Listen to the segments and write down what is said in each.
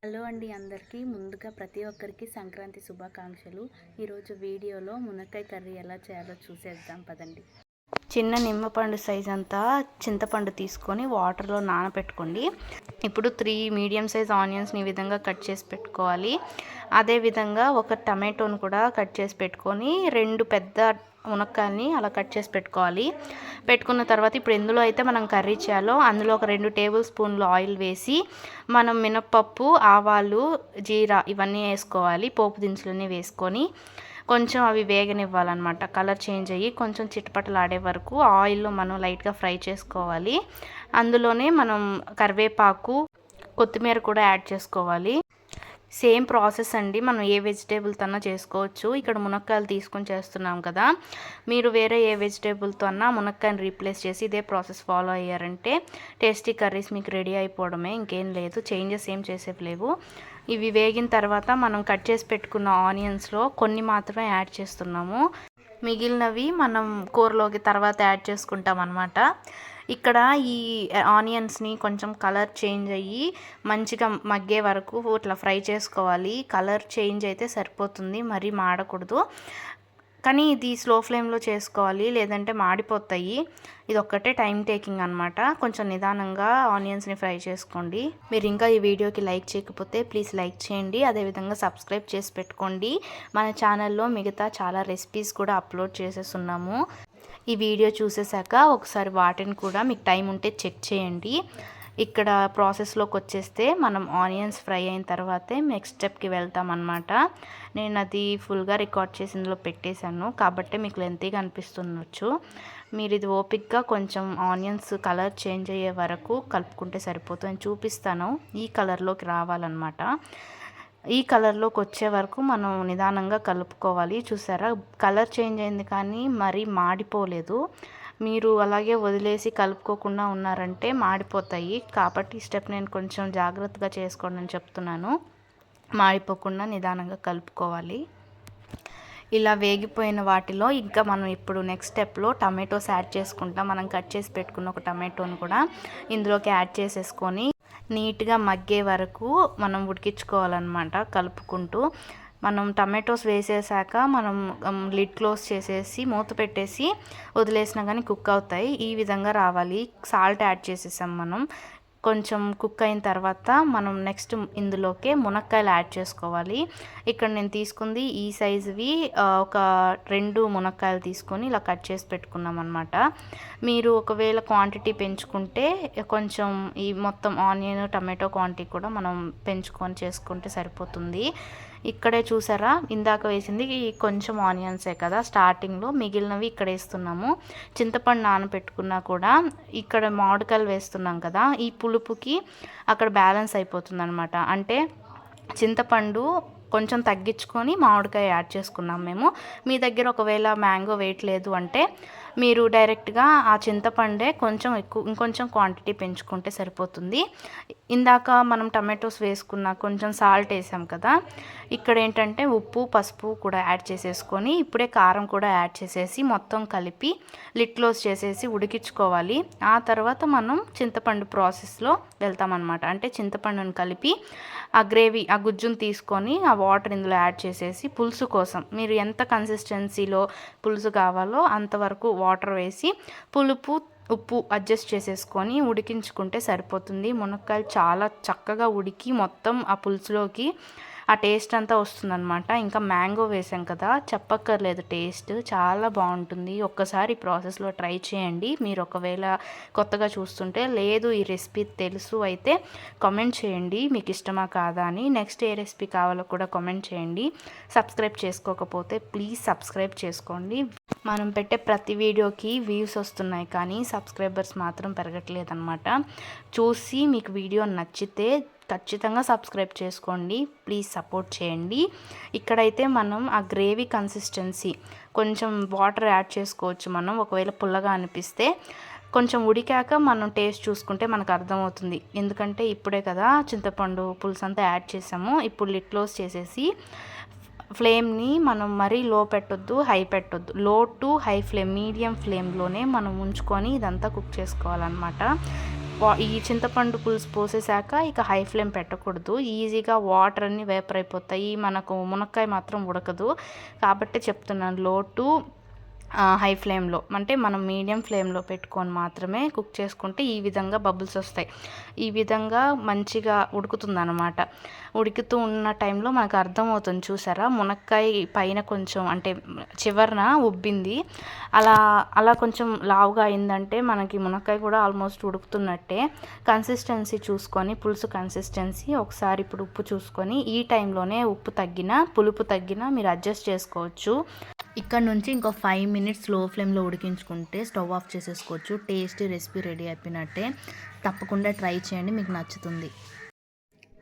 Hello అండి అందరికీ. ముందుగా ప్రతి ఒక్కరికి సంక్రాంతి శుభాకాంక్షలు. ఈరోజు వీడియోలో మునక్కాయ కర్రీ ఎలా చేయాలో చూసేద్దాం పదండి. చిన్న నిమ్మపండు సైజ్ అంతా చింతపండు తీసుకొని వాటర్లో నానబెట్టుకోండి. ఇప్పుడు 3 మీడియం సైజ్ ఆనియన్స్ని ఈ విధంగా కట్ చేసి పెట్టుకోవాలి. అదేవిధంగా ఒక టమాటోను కూడా కట్ చేసి పెట్టుకొని 2 పెద్ద మునక్కాయల్ని అలా కట్ చేసి పెట్టుకున్న తర్వాత ఇప్పుడు ఎందులో అయితే మనం కర్రీ చేయాలో అందులో ఒక 2 టేబుల్ స్పూన్లు ఆయిల్ వేసి మనం మినప్పప్పు, ఆవాలు, జీరా ఇవన్నీ వేసుకోవాలి. పోపు దినుసులన్నీ వేసుకొని కొంచెం అవి వేగనివ్వాలన్నమాట. కలర్ చేంజ్ అయ్యి కొంచెం చిటపటలాడే వరకు ఆయిల్లో మనం లైట్గా ఫ్రై చేసుకోవాలి. అందులోనే మనం కరివేపాకు, కొత్తిమీర కూడా యాడ్ చేసుకోవాలి. సేమ్ ప్రాసెస్ అండి, మనం ఏ వెజిటేబుల్తో అన్నా చేసుకోవచ్చు. ఇక్కడ మునక్కాయలు తీసుకొని చేస్తున్నాం కదా, మీరు వేరే ఏ వెజిటేబుల్తో అన్నా మునక్కాయని రీప్లేస్ చేసి ఇదే ప్రాసెస్ ఫాలో అయ్యారంటే టేస్టీ కర్రీస్ మీకు రెడీ అయిపోవడమే, ఇంకేం లేదు, చేంజెస్ ఏం చేసేవి లేవు. ఇవి వేగిన తర్వాత మనం కట్ చేసి పెట్టుకున్న ఆనియన్స్లో కొన్ని మాత్రమే యాడ్ చేస్తున్నాము. మిగిలినవి మనం కూరలోకి తర్వాత యాడ్ చేసుకుంటాం అన్నమాట. ఇక్కడ ఈ ఆనియన్స్ని కొంచెం కలర్ చేంజ్ అయ్యి మంచిగా మగ్గే వరకు ఇట్లా ఫ్రై చేసుకోవాలి. కలర్ చేంజ్ అయితే సరిపోతుంది, మరీ మాడకూడదు. కానీ ఇది స్లో ఫ్లేమ్లో చేసుకోవాలి, లేదంటే మాడిపోతాయి. ఇది ఒక్కటే టైం టేకింగ్ అనమాట. కొంచెం నిదానంగా ఆనియన్స్ని ఫ్రై చేసుకోండి. మీరు ఇంకా ఈ వీడియోకి లైక్ చేయకపోతే ప్లీజ్ లైక్ చేయండి. అదేవిధంగా సబ్స్క్రైబ్ చేసి పెట్టుకోండి. మన ఛానల్లో మిగతా చాలా రెసిపీస్ కూడా అప్లోడ్ చేసేస్తున్నాము. ఈ వీడియో చూసేసాక ఒకసారి వాటిని కూడా మీకు టైం ఉంటే చెక్ చేయండి. ఇక్కడ ప్రాసెస్లోకి వచ్చేస్తే మనం ఆనియన్స్ ఫ్రై అయిన తర్వాతే నెక్స్ట్ స్టెప్కి వెళ్తాం అన్నమాట. నేను అది ఫుల్గా రికార్డ్ చేసి ఇందులో పెట్టేశాను కాబట్టి మీకు లెంతీగా అనిపిస్తుండొచ్చు. మీరు ఇది ఓపిక్గా కొంచెం ఆనియన్స్ కలర్ చేంజ్ అయ్యే వరకు కలుపుకుంటే సరిపోతుంది. చూపిస్తాను, ఈ కలర్లోకి రావాలన్నమాట. ఈ కలర్లోకి వచ్చే వరకు మనం నిదానంగా కలుపుకోవాలి. చూసారా, కలర్ చేంజ్ అయింది కానీ మరీ మాడిపోలేదు. మీరు అలాగే వదిలేసి కలుపుకోకుండా ఉన్నారంటే మాడిపోతాయి. కాబట్టి ఈ స్టెప్ నేను కొంచెం జాగ్రత్తగా చేసుకోండి అని చెప్తున్నాను. మాడిపోకుండా నిదానంగా కలుపుకోవాలి. ఇలా వేగిపోయిన వాటిలో ఇంకా మనం ఇప్పుడు నెక్స్ట్ స్టెప్లో టమాటోస్ యాడ్ చేసుకుంటాం. మనం కట్ చేసి పెట్టుకున్న ఒక టమాటోని కూడా ఇందులోకి యాడ్ చేసేసుకొని నీట్గా మగ్గే వరకు మనం ఉడికించుకోవాలన్నమాట. కలుపుకుంటూ మనం టమాటోస్ వేసేసాక మనం లిడ్ క్లోజ్ చేసేసి మూత పెట్టేసి వదిలేసినా కానీ కుక్ అవుతాయి. ఈ విధంగా రావాలి. సాల్ట్ యాడ్ చేసేసాం మనం. కొంచెం కుక్ అయిన తర్వాత మనం నెక్స్ట్ ఇందులోకే మునక్కాయలు యాడ్ చేసుకోవాలి. ఇక్కడ నేను తీసుకుంది ఈ సైజువి ఒక 2 మునక్కాయలు తీసుకొని ఇలా కట్ చేసి పెట్టుకున్నాం అనమాట. మీరు ఒకవేళ క్వాంటిటీ పెంచుకుంటే కొంచెం ఈ మొత్తం ఆనియన్, టమాటో క్వాంటిటీ కూడా మనం పెంచుకొని చేసుకుంటే సరిపోతుంది. ఇక్కడే చూసారా, ఇందాక వేసింది కొంచెం ఆనియన్సే కదా స్టార్టింగ్లో, మిగిలినవి ఇక్కడ వేస్తున్నాము. చింతపండు నానబెట్టుకున్నా కూడా ఇక్కడ మామిడికాయలు వేస్తున్నాం కదా, ఈ పులుపుకి అక్కడ బ్యాలెన్స్ అయిపోతుంది అనమాట. అంటే చింతపండు కొంచెం తగ్గించుకొని మామిడికాయ యాడ్ చేసుకున్నాం మేము. మీ దగ్గర ఒకవేళ మ్యాంగో వేయట్లేదు అంటే మీరు డైరెక్ట్గా ఆ చింతపండే కొంచెం ఎక్కువ ఇంకొంచెం క్వాంటిటీ పెంచుకుంటే సరిపోతుంది. ఇందాక మనం టమాటోస్ వేసుకున్న కొంచెం సాల్ట్ వేసాం కదా, ఇక్కడ ఏంటంటే ఉప్పు, పసుపు కూడా యాడ్ చేసేసుకొని ఇప్పుడే కారం కూడా యాడ్ చేసేసి మొత్తం కలిపి లిడ్ క్లోజ్ చేసేసి ఉడికించుకోవాలి. ఆ తర్వాత మనం చింతపండు ప్రాసెస్లో వెళ్తామన్నమాట. అంటే చింతపండుని కలిపి ఆ గ్రేవీ, ఆ గుజ్జును తీసుకొని ఆ వాటర్ ఇందులో యాడ్ చేసేసి పులుసు కోసం మీరు ఎంత కన్సిస్టెన్సీలో పులుసు కావాలో అంతవరకు వాటర్ వేసి పులుపు, ఉప్పు అడ్జస్ట్ చేసేసుకొని ఉడికించుకుంటే సరిపోతుంది. మునక్కాయలు చాలా చక్కగా ఉడికి మొత్తం ఆ పులుసులోకి ఆ టేస్ట్ అంతా వస్తుందన్నమాట. ఇంకా మ్యాంగో వేసాం కదా, చెప్పక్కర్లేదు, టేస్ట్ చాలా బాగుంటుంది. ఒక్కసారి ఈ ప్రాసెస్లో ట్రై చేయండి. మీరు ఒకవేళ కొత్తగా చూస్తుంటే లేదు ఈ రెసిపీ తెలుసు అయితే కామెంట్ చేయండి మీకు ఇష్టమా కాదా అని. నెక్స్ట్ ఏ రెసిపీ కావాలో కూడా కామెంట్ చేయండి. సబ్స్క్రైబ్ చేసుకోకపోతే ప్లీజ్ సబ్స్క్రైబ్ చేసుకోండి. మనం పెట్టే ప్రతి వీడియోకి వ్యూస్ వస్తున్నాయి కానీ సబ్స్క్రైబర్స్ మాత్రం పెరగట్లేదన్నమాట. చూసి మీకు వీడియో నచ్చితే ఖచ్చితంగా సబ్స్క్రైబ్ చేసుకోండి. ప్లీజ్ సపోర్ట్ చేయండి. ఇక్కడైతే మనం ఆ గ్రేవీ కన్సిస్టెన్సీ కొంచెం వాటర్ యాడ్ చేసుకోవచ్చు మనం, ఒకవేళ పుల్లగా అనిపిస్తే. కొంచెం ఉడికాక మనం టేస్ట్ చూసుకుంటే మనకు అర్థమవుతుంది. ఎందుకంటే ఇప్పుడే కదా చింతపండు పులుసు అంతా యాడ్ చేసాము. ఇప్పుడు లిడ్ క్లోజ్ చేసేసి ఫ్లేమ్ని మనం మరీ లో పెట్టొద్దు, హై పెట్టొద్దు. లో టు హై ఫ్లేమ్, మీడియం ఫ్లేమ్లోనే మనం ఉంచుకొని ఇదంతా కుక్ చేసుకోవాలన్నమాట. ఈ చింతపండు పులుసు పోసేసాక ఇక హై ఫ్లేమ్ పెట్టకూడదు. ఈజీగా వాటర్ అన్నీ వేపర్ అయిపోతాయి. మనకు మునక్కాయ మాత్రం ఉడకదు. కాబట్టి చెప్తున్నాను, లో టు హై ఫ్లేమ్లో అంటే మనం మీడియం ఫ్లేమ్లో పెట్టుకొని మాత్రమే కుక్ చేసుకుంటే ఈ విధంగా బబుల్స్ వస్తాయి. ఈ విధంగా మంచిగా ఉడుకుతుందన్నమాట. ఉడుకుతూ ఉన్న టైంలో మనకు అర్థమవుతుంది, చూసారా, మునక్కాయ పైన కొంచెం అంటే చివరన ఉబ్బింది. అలా కొంచెం లావుగా అయిందంటే మనకి మునక్కాయ కూడా ఆల్మోస్ట్ ఉడుకుతున్నట్టే. కన్సిస్టెన్సీ చూసుకొని, పులుసు కన్సిస్టెన్సీ ఒకసారి ఇప్పుడు ఉప్పు చూసుకొని, ఈ టైంలోనే ఉప్పు తగ్గినా పులుపు తగ్గినా మీరు అడ్జస్ట్ చేసుకోవచ్చు. ఇక్కడ నుంచి ఇంకో 5 మినిట్స్ లో ఫ్లేమ్లో ఉడికించుకుంటే స్టవ్ ఆఫ్ చేసేసుకోవచ్చు. టేస్టీ రెసిపీ రెడీ అయిపోయినట్టే. తప్పకుండా ట్రై చేయండి, మీకు నచ్చుతుంది.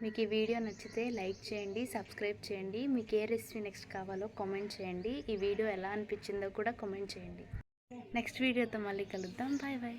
మీకు ఈ వీడియో నచ్చితే లైక్ చేయండి, సబ్స్క్రైబ్ చేయండి. మీకు ఏ రెసిపీ నెక్స్ట్ కావాలో కామెంట్ చేయండి. ఈ వీడియో ఎలా అనిపించిందో కూడా కామెంట్ చేయండి. నెక్స్ట్ వీడియోతో మళ్ళీ కలుద్దాం. Bye bye.